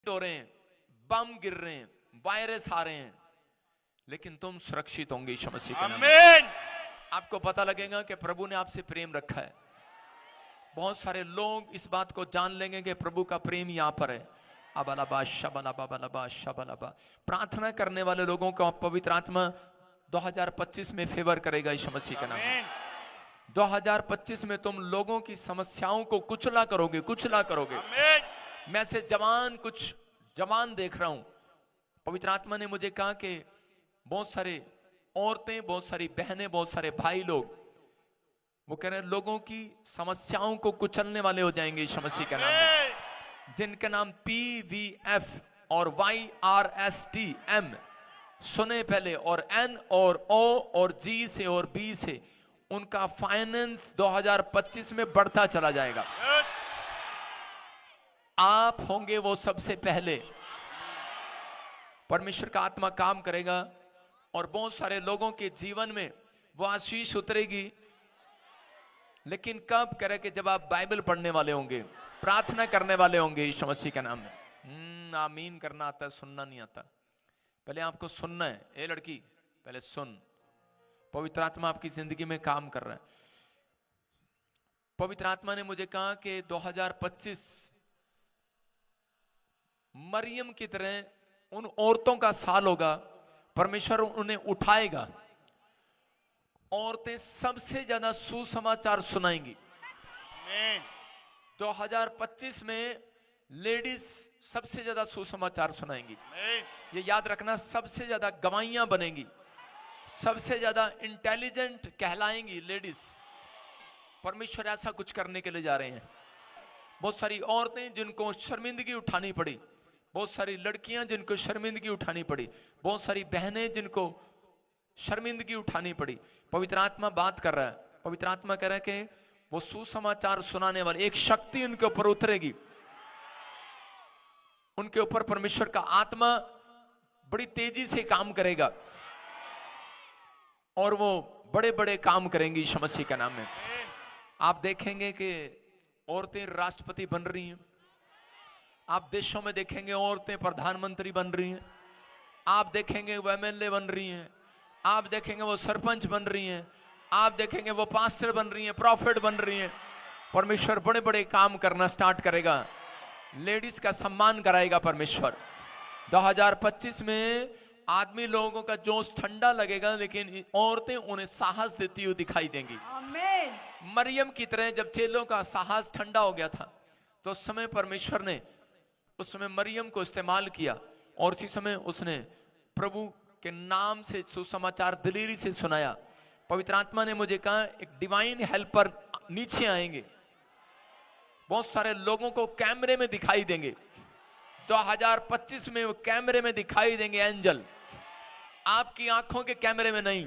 हो रहे हैं, बम गिर रहे हैं, वायरस आ रहे हैं, लेकिन तुम सुरक्षित होंगे यीशु मसीह के नाम में। आमीन। आपको पता लगेगा कि प्रभु ने आपसे प्रेम रखा है। बहुत सारे लोग इस बात को जान लेंगे कि प्रभु का प्रेम यहां पर है। अबलाबा शबलाबा शबलाबा। प्रार्थना करने वाले लोगों को पवित्र आत्मा 2025 में फेवर करेगा यीशु मसीह के नाम में। 2025 में तुम लोगों की समस्याओं को कुचला करोगे, कुचला करोगे। आमीन। मैं से कुछ जवान देख रहा हूं। पवित्र आत्मा ने मुझे कहा कि बहुत सारे औरतें, बहुत सारी बहनें, बहुत सारे भाई लोग, वो कह रहे हैं लोगों की समस्याओं को कुचलने वाले हो जाएंगे यीशु मसीह के नाम में। जिनका नाम PVF और YRSTM सुने पहले, और N और O और G से और B से, उनका फाइनेंस 2025 में बढ़ता चला जाएगा। आप होंगे वो सबसे पहले। परमेश्वर का आत्मा काम करेगा और बहुत सारे लोगों के जीवन में वो आशीष उतरेगी। लेकिन कब करे कि जब आप बाइबल पढ़ने वाले होंगे, प्रार्थना करने वाले होंगे यीशु मसीह के नाम में। आमीन करना आता है, सुनना नहीं आता। पहले आपको सुनना है। ए लड़की, पहले सुन। पवित्र आत्मा आपकी जिंदगी में काम कर रहा है। पवित्र आत्मा ने मुझे कहा कि 2025 मरियम की तरह उन औरतों का साल होगा। परमेश्वर उन्हें उठाएगा। औरतें सबसे ज्यादा सुसमाचार सुनाएंगी। 2025 में लेडीज सबसे ज्यादा सुसमाचार सुनाएंगी। ये याद रखना, सबसे ज्यादा गवाहियां बनेंगी, सबसे ज्यादा इंटेलिजेंट कहलाएंगी लेडीज। परमेश्वर ऐसा कुछ करने के लिए जा रहे हैं। बहुत सारी औरतें जिनको शर्मिंदगी उठानी पड़ी, बहुत सारी लड़कियां जिनको शर्मिंदगी उठानी पड़ी, बहुत सारी बहनें जिनको शर्मिंदगी उठानी पड़ी, पवित्र आत्मा बात कर रहा है। पवित्र आत्मा कह रहा है कि वो सुसमाचार सुनाने वाले एक शक्ति उनके ऊपर उतरेगी। उनके ऊपर परमेश्वर का आत्मा बड़ी तेजी से काम करेगा और वो बड़े बड़े काम करेंगी यीशु मसीह के नाम में। आप देखेंगे कि औरतें राष्ट्रपति बन रही हैं। आप देशों में देखेंगे औरतें प्रधानमंत्री बन रही हैं। आप देखेंगे वो MLA बन रही हैं। आप देखेंगे वो सरपंच बन रही हैं। आप देखेंगे वो पास्टर बन रही हैं, प्रॉफिट बन रही हैं। परमेश्वर बड़े बड़े काम करना स्टार्ट करेगा। लेडीज का सम्मान कराएगा परमेश्वर। 2025 में आदमी लोगों का जोश ठंडा लगेगा, लेकिन औरतें उन्हें साहस देती हुई दिखाई देंगी। आमीन। मरियम की तरह जब चेलों का साहस ठंडा हो गया था, तो उस समय परमेश्वर ने उस समय मरियम को इस्तेमाल किया और उसी समय उसने प्रभु के नाम से सुसमाचार दिलेरी से सुनाया। पवित्र आत्मा ने मुझे कहा एक डिवाइन हेल्पर नीचे आएंगे, बहुत सारे लोगों को कैमरे में दिखाई देंगे। 2025 में वो कैमरे में दिखाई देंगे एंजल, आपकी आंखों के कैमरे में नहीं।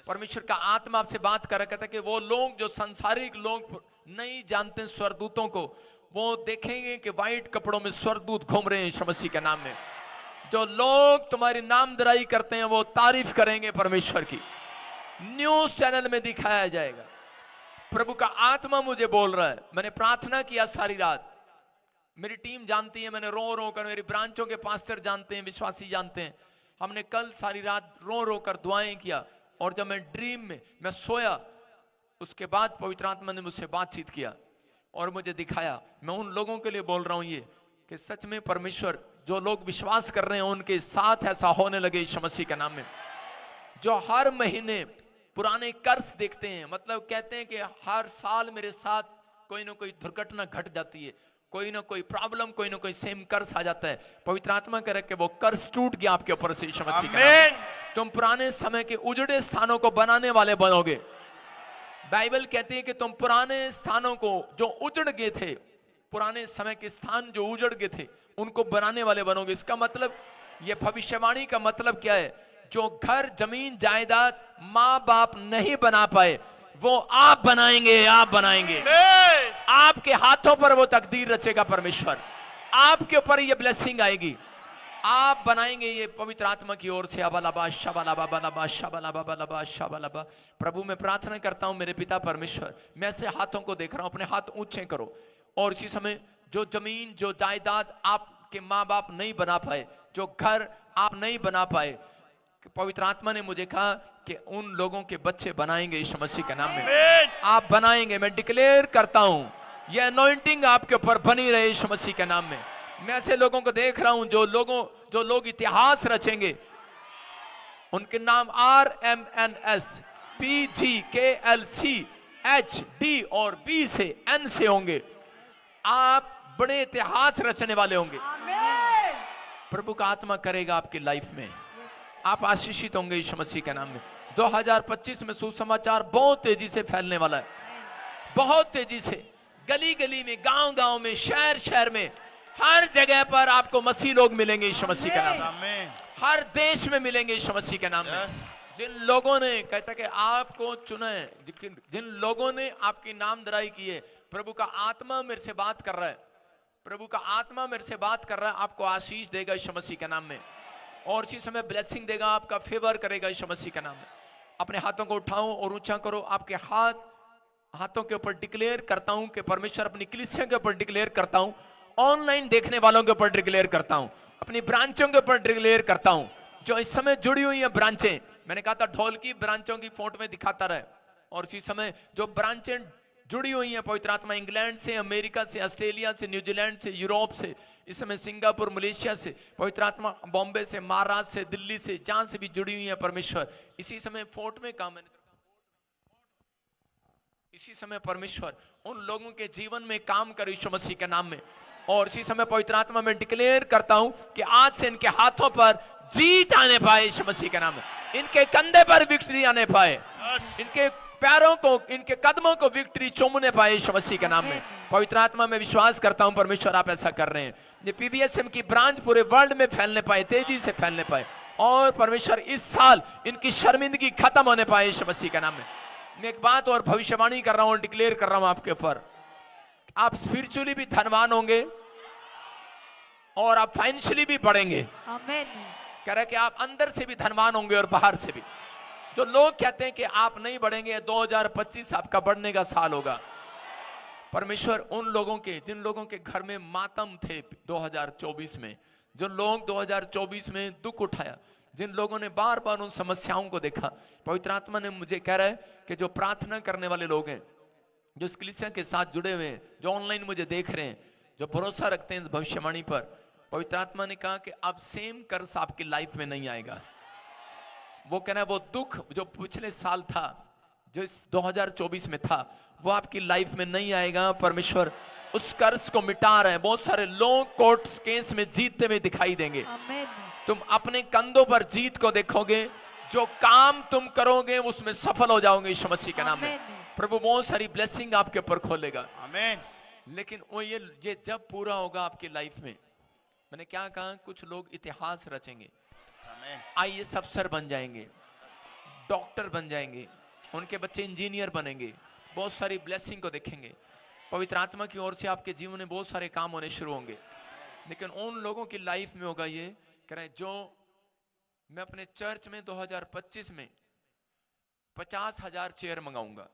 परमेश्वर का आत्मा आपसे बात कर रहा था कि वो लोग जो संसारिक लोग नहीं जानते स्वर्गदूतों को, वो देखेंगे कि व्हाइट कपड़ों में स्वर्गदूत घूम रहे हैं यीशु मसीह के नाम में। जो लोग तुम्हारी नामधराई करते हैं वो तारीफ करेंगे परमेश्वर की। न्यूज चैनल में दिखाया जाएगा। प्रभु का आत्मा मुझे बोल रहा है। मैंने प्रार्थना किया सारी रात, मेरी टीम जानती है, मैंने रो रो कर, मेरी ब्रांचों के पास्टर जानते हैं, विश्वासी जानते हैं, हमने कल सारी रात रो रो कर दुआएं किया। और जब मैं ड्रीम में मैं सोया, उसके बाद पवित्र आत्मा ने मुझसे बातचीत किया और मुझे दिखाया। मैं उन लोगों के लिए बोल रहा हूं ये कि सच में परमेश्वर, जो लोग विश्वास कर रहे हैं उनके साथ ऐसा होने लगे यीशु मसीह के नाम में। जो हर महीने पुराने कर्ज देखते हैं, मतलब कहते हैं कि हर साल मेरे साथ कोई ना कोई दुर्घटना घट जाती है, कोई ना कोई प्रॉब्लम, कोई ना कोई सेम कर्ज आ जाता है। पवित्र आत्मा कह रहा है कि वो कर्ज टूट गया आपके ऊपर से यीशु मसीह के नाम में। तुम पुराने समय के उजड़े स्थानों को बनाने वाले बनोगे। बाइबल कहती है कि तुम पुराने स्थानों को जो उजड़ गए थे, पुराने समय के स्थान जो उजड़ गए थे, उनको बनाने वाले बनोगे। इसका मतलब, ये भविष्यवाणी का मतलब क्या है? जो घर, जमीन, जायदाद माँ बाप नहीं बना पाए, वो आप बनाएंगे, आप बनाएंगे। आपके हाथों पर वो तकदीर रचेगा परमेश्वर। आपके ऊपर ये ब्लेसिंग आएगी, आप बनाएंगे। ये पवित्र आत्मा की ओर से। अबलाबा शबलाबा बलाबा शबलाबा बलाबा शबलाबा। प्रभु मैं प्रार्थना करता हूं मेरे पिता परमेश्वर, मैं ऐसे हाथों को देख रहा हूं, अपने हाथ ऊंचे करो। और इसी समय जो जमीन, जो जायदाद आप आपके माँ बाप नहीं बना पाए, जो घर आप नहीं बना पाए, पवित्र आत्मा ने मुझे कहा कि उन लोगों के बच्चे बनाएंगे यीशु मसीह के नाम में। आप बनाएंगे, मैं डिक्लेयर करता हूं, ये अनॉइंटिंग आपके ऊपर बनी रहे यीशु मसीह के नाम में। मैं ऐसे लोगों को देख रहा हूं जो लोग इतिहास रचेंगे, उनके नाम RMNS PGKLC HD और B से N से होंगे। आप बड़े इतिहास रचने वाले होंगे। प्रभु का आत्मा करेगा आपकी लाइफ में, आप आशीषित होंगे यीशु मसीह के नाम में। 2025 में सुसमाचार बहुत तेजी से फैलने वाला है, बहुत तेजी से, गली गली में, गांव गांव में, शहर शहर में, हर जगह पर आपको मसीह लोग मिलेंगे यीशु मसीह के नाम में। हर देश में मिलेंगे यीशु मसीह के नाम में। जिन लोगों ने कहता कि आपको चुना है, जिन लोगों ने आपकी नामधराई की है, प्रभु का आत्मा मेरे से बात कर रहा है, प्रभु का आत्मा मेरे से बात कर रहा है, आपको आशीष देगा यीशु मसीह के नाम में, और इसी समय ब्लेसिंग देगा, आपका फेवर करेगा यीशु मसीह के नाम में। अपने हाथों को उठाओ और ऊंचा करो। आपके हाथों के ऊपर डिक्लेयर करता हूं कि परमेश्वर अपनी कलीसिया के ऊपर डिक्लेयर करता हूं, ऑनलाइन देखने वालों के ऊपर डिक्लेयर करता हूं, अपनी ब्रांचों के ऊपर डिक्लेयर करता हूं, जो इस समय जुड़ी हुई है ब्रांचें। मैंने कहा था ढोल की ब्रांचों की फोटो में दिखाता रहे, और इसी समय जो ब्रांचें जुड़ी हुई हैं पवित्र आत्मा, इंग्लैंड से, अमेरिका से, ऑस्ट्रेलिया से, न्यूजीलैंड से, यूरोप से, इस समय सिंगापुर, मलेशिया से, पवित्र आत्मा बॉम्बे से, महाराष्ट्र से, दिल्ली से, जहां से भी जुड़ी हुई है परमेश्वर, इसी समय फोर्ट में काम, इसी समय परमेश्वर उन लोगों के जीवन में काम कर यीशु मसीह के नाम में। और इसी समय पवित्र आत्मा में डिक्लेयर करता हूं कि आज से इनके हाथों पर जीत आने पाए यीशु मसीह के नाम में, इनके कंधे पर विक्ट्री आने पाए, इनके पैरों को, इनके कदमों को विक्ट्री चूमने पाए यीशु मसीह के नाम में। पवित्र आत्मा में विश्वास करता हूं परमेश्वर आप ऐसा कर रहे हैं। ये PBSM की ब्रांच पूरे वर्ल्ड में फैलने पाए, तेजी से फैलने पाए, और परमेश्वर इस साल इनकी शर्मिंदगी खत्म होने पाए यीशु मसीह के नाम में। मैं एक बात और भविष्यवाणी कर रहा हूं, डिक्लेयर कर रहा हूं आपके ऊपर, आप स्पिरिचुअली भी धनवान होंगे और आप फाइनेंशियली भी बढ़ेंगे। कह रहे कि आप अंदर से भी धनवान होंगे और बाहर से भी। जो लोग कहते हैं कि आप नहीं बढ़ेंगे, 2025 आपका बढ़ने का साल होगा। परमेश्वर उन लोगों के, जिन लोगों के घर में मातम थे 2024 में, जो लोग 2024 में दुख उठाया, जिन लोगों ने बार बार उन समस्याओं को देखा, पवित्र आत्मा ने मुझे कह रहा है कि जो प्रार्थना करने वाले लोग हैं, जो इस कलीसिया के साथ जुड़े हुए हैं, जो ऑनलाइन मुझे देख रहे हैं, जो भरोसा रखते हैं इस भविष्यवाणी पर, पवित्र आत्मा ने कहा कि अब सेम कर्ज आपकी लाइफ में नहीं आएगा। वो कहना है वो दुख जो पिछले साल था, जो इस 2024 में था, वो आपकी लाइफ में नहीं आएगा। परमेश्वर उस कर्ज को मिटा रहे हैं। बहुत सारे लोग कोर्ट केस में जीतते हुए दिखाई देंगे। तुम अपने कंधों पर जीत को देखोगे, जो काम तुम करोगे उसमें सफल हो जाओगे यीशु मसीह के नाम में। प्रभु बहुत सारी ब्लेसिंग आपके ऊपर खोलेगा। आमीन। लेकिन वो ये जब पूरा होगा आपकी लाइफ में, मैंने क्या कहा, कुछ लोग इतिहास रचेंगे, IAS अफसर बन जाएंगे, डॉक्टर बन जाएंगे, उनके बच्चे इंजीनियर बनेंगे, बहुत सारी ब्लेसिंग को देखेंगे। पवित्र आत्मा की ओर से आपके जीवन में बहुत सारे काम होने शुरू होंगे। लेकिन उन लोगों की लाइफ में होगा ये, कह रहे जो मैं अपने चर्च में 2025 में 50,000 चेयर मंगाऊंगा।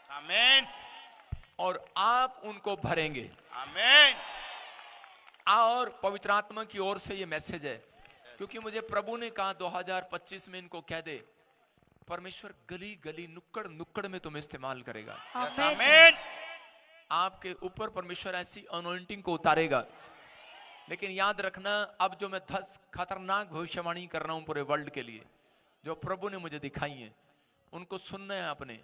आमीन। और आप उनको भरेंगे। आमीन। और पवित्र आत्मा की ओर से ये मैसेज है, क्योंकि मुझे प्रभु ने कहा 2025 में इनको कह दे, परमेश्वर गली गली, नुक्कड़ नुक्कड़ में तुम्हें इस्तेमाल करेगा। आमीन। आपके ऊपर परमेश्वर ऐसी अनॉइंटिंग को उतारेगा। लेकिन याद रखना, अब जो मैं 10 खतरनाक भविष्यवाणी कर रहा हूं पूरे वर्ल्ड के लिए, जो प्रभु ने मुझे दिखाई है, उनको सुनना है आपने।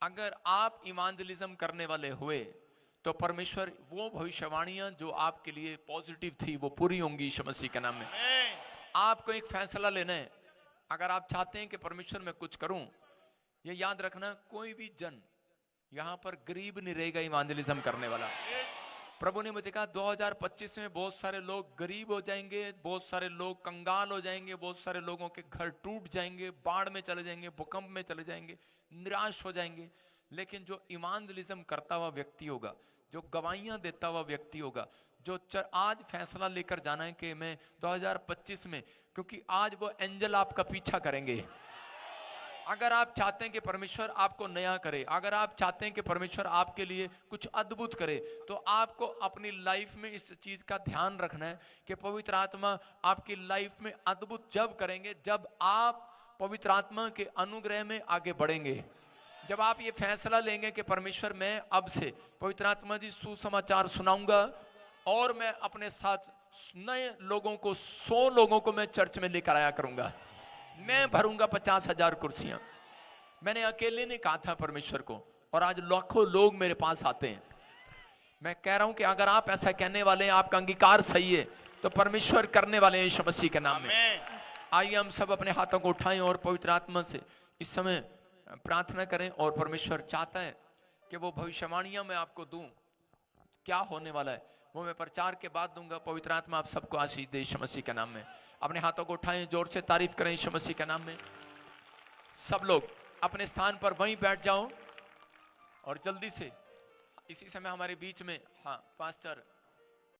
अगर आप इवांजलिज्म करने वाले हुए तो परमेश्वर वो भविष्यवाणियां जो आपके लिए पॉजिटिव थी वो पूरी होंगी यीशु मसीह के नाम में। आपको एक फैसला लेना है। अगर आप चाहते हैं कि परमेश्वर मैं कुछ करूं, ये याद रखना, कोई भी जन यहां पर गरीब नहीं रहेगा इवांजलिज्म करने वाला। प्रभु ने मुझे कहा 2025 में बहुत सारे लोग गरीब हो जाएंगे, बहुत सारे लोग कंगाल हो जाएंगे, बहुत सारे लोगों के घर टूट जाएंगे, बाढ़ में चले जाएंगे, भूकंप में चले जाएंगे, निराश हो जाएंगे। लेकिन जो इवांजलिज्म करता हुआ व्यक्ति होगा, जो गवाहियां देता हुआ व्यक्ति होगा, जो आज फैसला लेकर जाना है कि मैं 2025 में, क्योंकि आज वो एंजल आपका पीछा करेंगे, अगर आप चाहते हैं कि परमेश्वर आपको नया करे, अगर आप चाहते हैं कि परमेश्वर आपके लिए कुछ अद्भुत करे, तो आपको अपनी लाइफ में इस चीज का ध्यान रखना है कि पवित्र आत्मा आपकी लाइफ में अद्भुत जब करेंगे जब आप पवित्र आत्मा के अनुग्रह में आगे बढ़ेंगे। जब आप ये फैसला लेंगे कि परमेश्वर मैं अब से पवित्र आत्मा जी सुसमाचार सुनाऊंगा और मैं अपने साथ नए लोगों को 100 लोगों को मैं चर्च में लेकर आया करूंगा, मैं भरूंगा 50,000 कुर्सियां। मैंने अकेले ने कहा था परमेश्वर को, और आज लाखों लोग मेरे पास आते हैं। मैं कह रहा हूं कि अगर आप ऐसा कहने वाले हैं, आपका अंगीकार सही है, तो परमेश्वर करने वाले हैं यीशु मसीह के नाम में। आइए हम सब अपने हाथों को उठाएं और पवित्र आत्मा से इस समय प्रार्थना करें। और परमेश्वर चाहता है कि वो भविष्यवाणियां मैं आपको दूं, क्या होने वाला है वो मैं प्रचार के बाद दूंगा। पवित्र आत्मा आप सबको आशीष दे यीशु मसीह के नाम में। अपने हाथों को उठाएं, जोर से तारीफ करें यीशु मसीह के नाम में। सब लोग अपने स्थान पर वहीं बैठ जाओ और जल्दी से इसी समय हमारे बीच में पास्टर